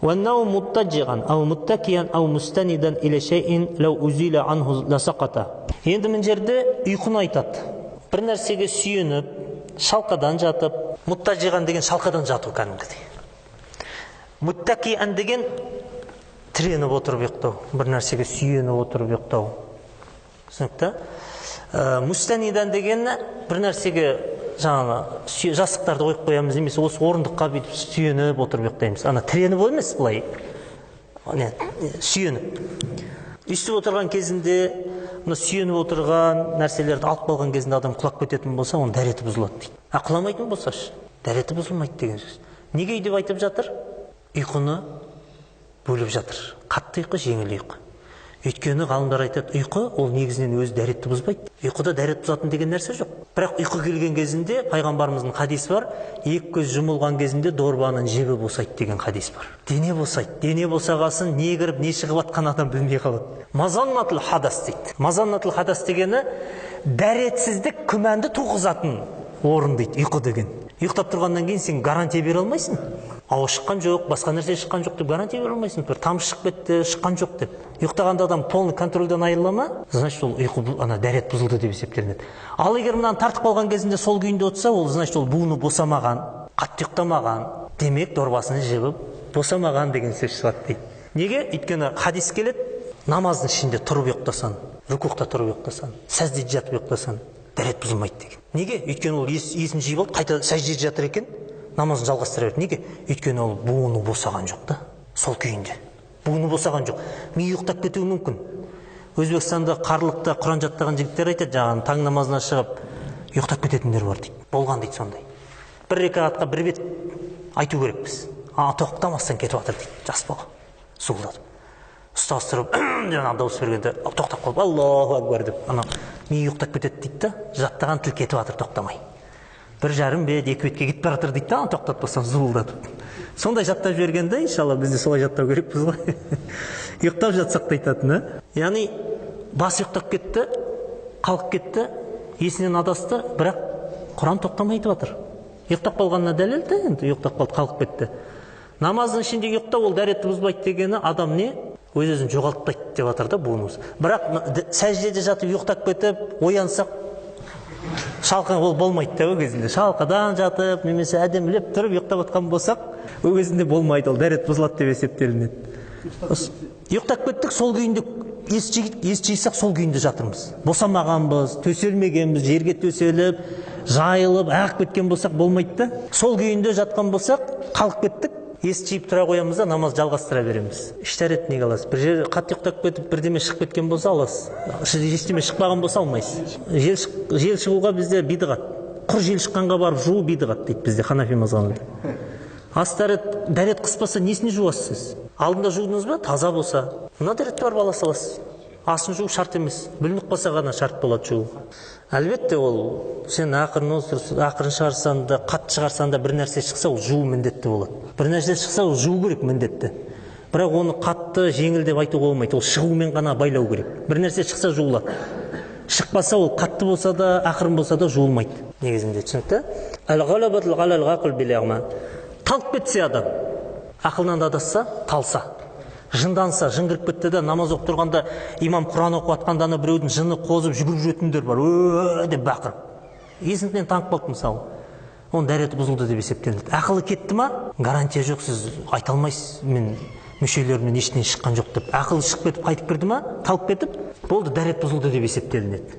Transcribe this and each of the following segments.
وَالنَّوْمُ مُتَّجِعًا أو مُتَّكِيًا أو مُسْتَنِدًا إلى شيء لو أزيل عنه لسقط. Енді мына жерде ұйқыны айтады. Бір нәрсеге сүйеніп, шалқадан жатып, мұттажиған деген шалқадан жату кәдімгідей. Мұттакиан деген тіреніп отырып ұйықтау, бір нәрсеге сүйеніп отырып ұйықтау. Түсінікті? Мұстанидан деген бір нәрсеге жаңағы жастықтарды қойып қоямыз, немесе осы орындыққа бүйтіп сүйеніп отырып ұйықтаймыз. Ана тіреніп емес, былай сүйеніп. Үстіп отырған кезінде, мына сүйеніп отырған нәрселерді алып қалған кезінде адам құлап кететін болса, оның дәреті бұзылады дейді. Құламайтын болса, дәреті бұзылмайды деген сөз. Неге деп айтып жатыр? Ұйқыны бөліп жатыр. Қатты ұйқы, жеңіл ұйқы. Өйткені ғалымдар айтады, ұйқы ол негізінен өзі дәретті бұзбайды. Ұйқыда дәрет бұзатын деген нәрсе жоқ. Бірақ ұйқы келген кезінде пайғамбарымыздың хадисі бар, екі көз жұмылған кезінде дорбаның жебі босайды деген хадис бар. Дене босайды. Дене босағасын не кіріп, не шығып атқан адам білмей қалады. Мазаннатул хадас дейді. Мазаннатул хадас дегені дәретсіздік күмәнді туғызатын орын дейді, ұйқы деген. Ұйықтап тұрғаннан кейін сен гарантия бере алмайсың. Ауа шыққан жоқ, басқа нәрсе шыққан жоқ деп гарантия бере алмайсың. Бір тамшы шығып кетті, шыққан жоқ деп. Ұйықтағанда адам полный контрольдан айырыла ма? Значит, ол ұйқы дәрет бұзылды деп есептелінеді. Ал егер мынаны тартып қалған кезінде сол күйінде отырса, ол значит ол буыны босамаған, қатты ұйықтамаған, демек дорбасын жебіп босамаған деген сөз шығады дейді. Неге? Өйткені хадис келеді, намаздың ішінде тұрып ұйықтасан, рүкуқта тұрып ұйықтасан, сәждеде жатып ұйықтасан, дәрет бұзылмайды деген. Неге? Өйткені ол есін жиып алып, қайта сәждеде жатыр екен, намазын жалғастыра береді. Неге? Өйткені ол буыны босаған жоқ та, сол күйінде. Буыны босаған жоқ. Ми ұйықтап кетуі мүмкін. Өзбекстанда қарлықта Құран жаттаған жігіттер айтады, жаңағы таң намазына шығып ұйықтап кететіндер бар дейді. Болған дейді сондай. Бір рекатқа бір бет айту керекпіз. Тоқтамастан кетіп жатыр дейді. Жас бала. Суылдатып. Ұстастырып, жаңағы дауыс бергенде тоқтап қалып, Аллаху акбар деп, ана ми ұйықтап кетеді дейді да, жаттаған тіл кетіп жатыр тоқтамай. Бір жарым бет, екі бетке кетіп баратыр дейді да, тоқтатпастан зуылдатып. Сондай жаттап жібергенде, иншалла бізде солай жаттау керекпіз ғой. Ұйықтап жатсақ та айтатын, яғни бас ұйықтап кетті, қалып кетті, есінен адасты, бірақ Құран тоқтамай айтып жатыр. Ұйықтап қалғанына дәлел де, енді ұйықтап қалды, қалып кетті. Намаздың ішінде ұйықтау ол дәретті бұзбайды дегені адам не? Өз-өзін жоғалтпайды деп жатыр да буынымыз. Бірақ сәждеде жатып ұйықтап кетіп, оянсақ, шалқы ол болмайды да, ол кезінде. Шалқадан жатып, немесе әдемілеп тұрып ұйықтап отқан болсақ, ол кезінде болмайды, ол дәрет бұзылады деп есептелінеді. Ұйықтап кеттік, сол күйінде ес жисақ, сол күйінде жатырмыз. Босамағанбыз, төселмегенбіз, жерге төселіп, жайылып, ағып кеткен болсақ болмайды да. Сол күйінде жатқан болсақ, қалып кеттік, ес жиып тұра қоямыз да, намаз жалғастыра береміз. Іштәрет неге аласыз? Бір жер қатты ұйықтап кетіп, бірдеме шығып кеткен болса аласыз. Ештеме шықпаған болса алмайсыз. Жел шығуға бізде бидғат. Құр жел шыққанға барып жуу бидғат дейді бізде Ханафи мазхабында. Астары дәрет қыспаса несіне жуасыз? Алдында жудыңыз ба? Таза болса. Мына дәретті барып ала саласыз. Асын жуу шарт емес. Бүлініп қалса ғана шарт болады жуу. Әлбетте ол сен ақырын шығарсан да, қатты шығарсан да бір нәрсе шықса, ол жуу міндетті болады. Бір нәрсе шықса, ол жуу керек міндетті. Бірақ оны қатты, жеңіл деп айтуға болмайды. Ол шығумен ғана байлау керек. Bir нәрсе шықса жуылады. Шықпаса ол қатты болса да, ақырын болса да жуылмайды. Негізінде түсінікті? Әл-ғалабатул ғалал ғақыл бил-ағма. Талып кетсе адам, ақылынан адасса, талса. Жынданса, жын кіріп кетті де, намаз оқып тұрғанда имам Құран оқып атқанда біреудің жыны қозып жүгіріп жүретіндер бар, деп бақырып. Есінен танып қалды мысалы. Оның дәреті бұзылды деп есептелінеді. Ақылы кетті ма? Гарантия жоқ, сіз айта алмайсыз, мен мүшелерімнен ештеңе шыққан жоқ деп. Ақылы шығып кетіп қайтып кірді ма? Талып кетіп, болды, дәрет бұзылды деп есептелінеді.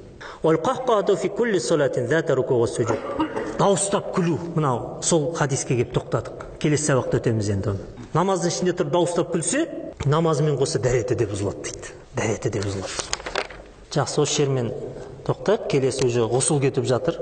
Дауыстап күлу, мынау сол хадиске келіп тоқтадық. Келесі сабақта өтеміз енді оны. Намаздың ішінде тұрып дауыстап күлсе, намазымен қоса дәреті де бұзылады дейді. Дәреті де бұзылады. Жақсы, осы жермен тоқтайық. Келесі уже ғұсыл кетіп жатыр.